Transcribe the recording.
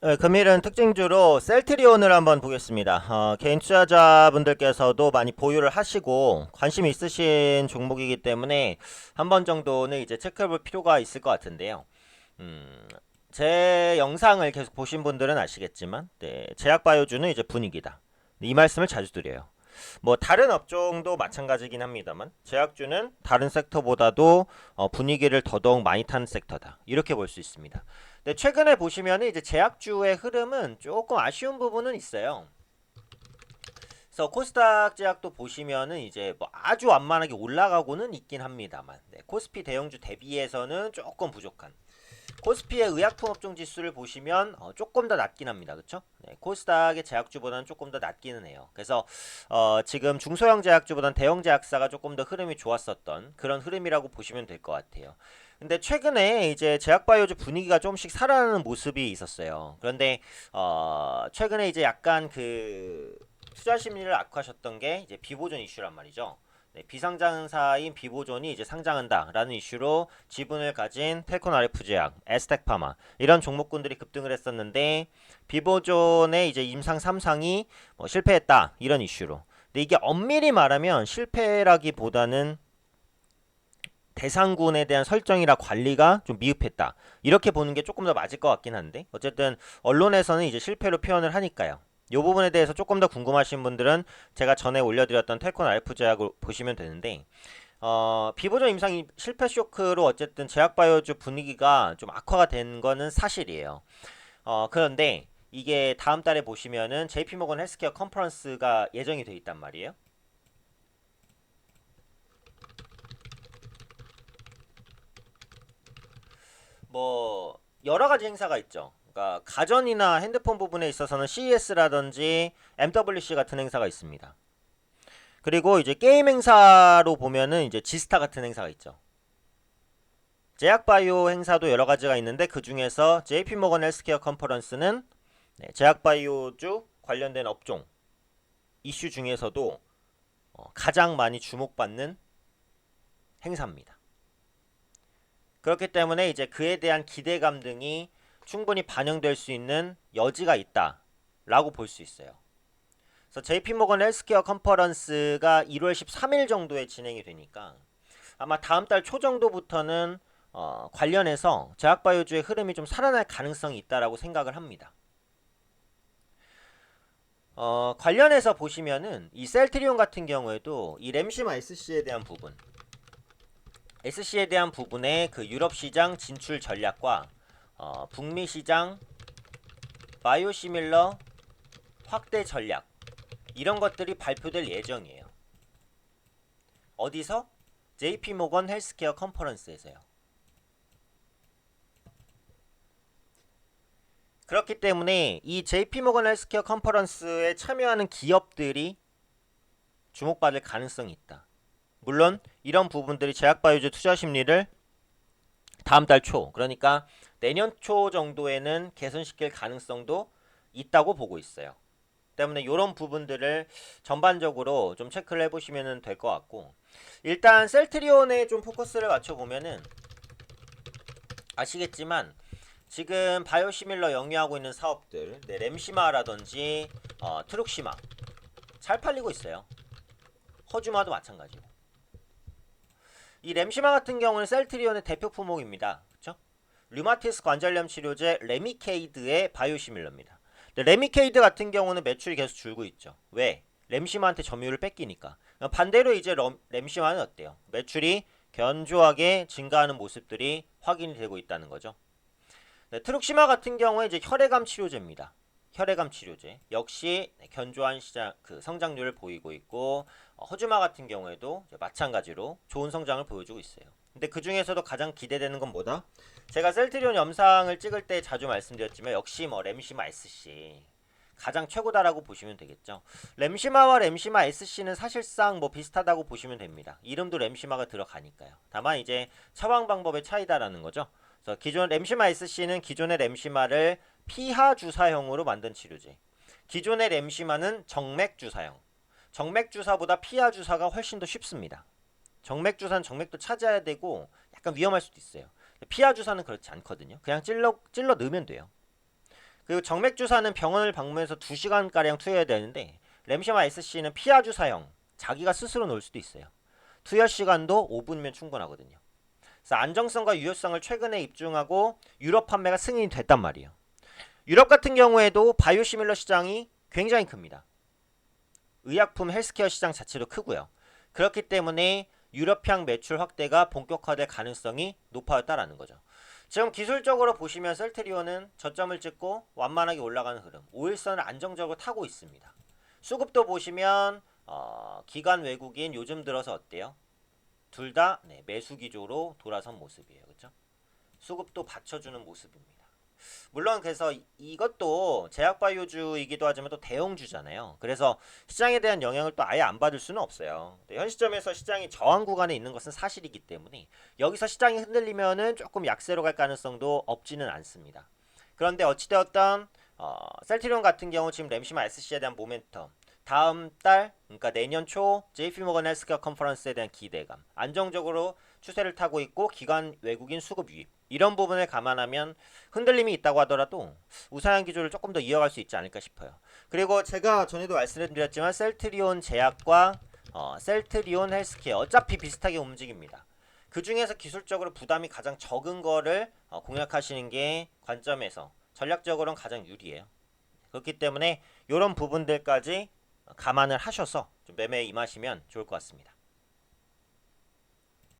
금일은 특징주로 셀트리온을 한번 보겠습니다. 개인 투자자분들께서도 많이 보유를 하시고 관심 있으신 종목이기 때문에 한 번 정도는 이제 체크해 볼 필요가 있을 것 같은데요. 음, 제 영상을 계속 보신 분들은 아시겠지만, 네, 제약바이오주는 이제 분위기다. 이 말씀을 자주 드려요. 뭐 다른 업종도 마찬가지긴 합니다만 제약주는 다른 섹터보다도 분위기를 더더욱 많이 타는 섹터다. 이렇게 볼 수 있습니다. 근데 최근에 보시면은 이제 제약주의 흐름은 조금 아쉬운 부분은 있어요. 그래서 코스닥 제약도 보시면은 이제 뭐 아주 완만하게 올라가고는 있긴 합니다만 코스피 대형주 대비해서는 조금 부족한. 코스피의 의약품업종 지수를 보시면 조금 더 낮긴 합니다. 그렇죠? 네, 코스닥의 제약주보다는 조금 더 낮기는 해요. 그래서 지금 중소형 제약주보다는 대형 제약사가 조금 더 흐름이 좋았었던 그런 흐름이라고 보시면 될 것 같아요. 근데 최근에 이제 제약바이오주 분위기가 조금씩 살아나는 모습이 있었어요. 그런데 최근에 이제 약간 그 투자 심리를 악화하셨던 게 이제 비보존 이슈란 말이죠. 네, 비상장사인 비보존이 이제 상장한다라는 이슈로 지분을 가진 텔콘 RF제약, 에스텍파마 이런 종목군들이 급등을 했었는데 비보존의 이제 임상 3상이 뭐 실패했다 이런 이슈로. 근데 이게 엄밀히 말하면 실패라기보다는 대상군에 대한 설정이라 관리가 좀 미흡했다. 이렇게 보는 게 조금 더 맞을 것 같긴 한데 어쨌든 언론에서는 이제 실패로 표현을 하니까요. 이 부분에 대해서 조금 더 궁금하신 분들은 제가 전에 올려드렸던 텔콘 알프 제약을 보시면 되는데 비보존 임상 실패 쇼크로 어쨌든 제약바이오주 분위기가 좀 악화가 된 거는 사실이에요. 그런데 이게 다음 달에 보시면은 JP모건 헬스케어 컨퍼런스가 예정이 돼 있단 말이에요. 뭐 여러 가지 행사가 있죠. 그러니까 가전이나 핸드폰 부분에 있어서는 CES라든지 MWC 같은 행사가 있습니다. 그리고 이제 게임 행사로 보면은 이제 지스타 같은 행사가 있죠. 제약바이오 행사도 여러 가지가 있는데 그 중에서 JP모건 헬스케어 컨퍼런스는 제약바이오주 관련된 업종 이슈 중에서도 가장 많이 주목받는 행사입니다. 그렇기 때문에 이제 그에 대한 기대감 등이 충분히 반영될 수 있는 여지가 있다라고 볼 수 있어요. 그래서 JP모건 헬스케어 컨퍼런스가 1월 13일 정도에 진행이 되니까 아마 다음 달 초 정도부터는 관련해서 제약바이오주의 흐름이 좀 살아날 가능성이 있다라고 생각을 합니다. 관련해서 보시면은 이 셀트리온 같은 경우에도 이 램시마 SC에 대한 부분, SC에 대한 부분의 그 유럽 시장 진출 전략과 북미 시장 바이오시밀러 확대 전략 이런 것들이 발표될 예정이에요. 어디서? JP모건 헬스케어 컨퍼런스에서요. 그렇기 때문에 이 JP모건 헬스케어 컨퍼런스에 참여하는 기업들이 주목받을 가능성이 있다. 물론 이런 부분들이 제약바이오주 투자 심리를 다음 달 초, 그러니까 내년 초 정도에는 개선시킬 가능성도 있다고 보고 있어요. 때문에 이런 부분들을 전반적으로 좀 체크를 해보시면 될 것 같고 일단 셀트리온에 좀 포커스를 맞춰보면은 아시겠지만 지금 바이오시밀러 영위하고 있는 사업들 램시마라든지 트룩시마 잘 팔리고 있어요. 허주마도 마찬가지고 이 램시마 같은 경우는 셀트리온의 대표 품목입니다. 그렇죠? 류마티스 관절염 치료제 레미케이드의 바이오시밀러입니다. 근데 레미케이드 같은 경우는 매출이 계속 줄고 있죠. 왜? 램시마한테 점유율을 뺏기니까. 반대로 이제 램시마는 어때요? 매출이 견조하게 증가하는 모습들이 확인이 되고 있다는 거죠. 네, 트룩시마 같은 경우에 이제 혈액암 치료제입니다. 혈액암 치료제 역시 견조한 시장 그 성장률을 보이고 있고 허즈마 같은 경우에도 마찬가지로 좋은 성장을 보여주고 있어요. 근데 그 중에서도 가장 기대되는 건 뭐다? 제가 셀트리온 영상을 찍을 때 자주 말씀드렸지만 역시 뭐 램시마 SC 가장 최고다라고 보시면 되겠죠. 램시마와 램시마 SC는 사실상 뭐 비슷하다고 보시면 됩니다. 이름도 램시마가 들어가니까요. 다만 이제 처방 방법의 차이다라는 거죠. 그래서 기존 램시마 SC는 기존의 램시마를 피하 주사형으로 만든 치료제. 기존의 램시마는 정맥 주사형. 정맥 주사보다 피하 주사가 훨씬 더 쉽습니다. 정맥 주사는 정맥도 찾아야 되고 약간 위험할 수도 있어요. 피하 주사는 그렇지 않거든요. 그냥 찔러 넣으면 돼요. 그리고 정맥 주사는 병원을 방문해서 2시간가량 투여해야 되는데 램시마 SC는 피하 주사형 자기가 스스로 놓을 수도 있어요. 투여 시간도 5분이면 충분하거든요. 그래서 안정성과 유효성을 최근에 입증하고 유럽 판매가 승인이 됐단 말이에요. 유럽 같은 경우에도 바이오시밀러 시장이 굉장히 큽니다. 의약품 헬스케어 시장 자체도 크고요. 그렇기 때문에 유럽향 매출 확대가 본격화될 가능성이 높아졌다라는 거죠. 지금 기술적으로 보시면 셀트리온은 저점을 찍고 완만하게 올라가는 흐름, 5일선을 안정적으로 타고 있습니다. 수급도 보시면 기관 외국인 요즘 들어서 어때요? 둘 다 매수 기조로 돌아선 모습이에요. 그렇죠? 수급도 받쳐주는 모습입니다. 물론 그래서 이것도 제약바이오주이기도 하지만 또 대형주잖아요. 그래서 시장에 대한 영향을 또 아예 안 받을 수는 없어요. 현 시점에서 시장이 저항 구간에 있는 것은 사실이기 때문에 여기서 시장이 흔들리면은 조금 약세로 갈 가능성도 없지는 않습니다. 그런데 어찌되었던 셀트리온 같은 경우 지금 램시마 SC에 대한 모멘텀, 다음 달 그러니까 내년 초 JP모건 헬스케어 컨퍼런스에 대한 기대감, 안정적으로 추세를 타고 있고 기관 외국인 수급 유입, 이런 부분을 감안하면 흔들림이 있다고 하더라도 우상향 기조를 조금 더 이어갈 수 있지 않을까 싶어요. 그리고 제가 전에도 말씀드렸지만 셀트리온 제약과 셀트리온 헬스케어 어차피 비슷하게 움직입니다. 그 중에서 기술적으로 부담이 가장 적은 거를 공략하시는 게 관점에서 전략적으로는 가장 유리해요. 그렇기 때문에 이런 부분들까지 감안을 하셔서 좀 매매에 임하시면 좋을 것 같습니다.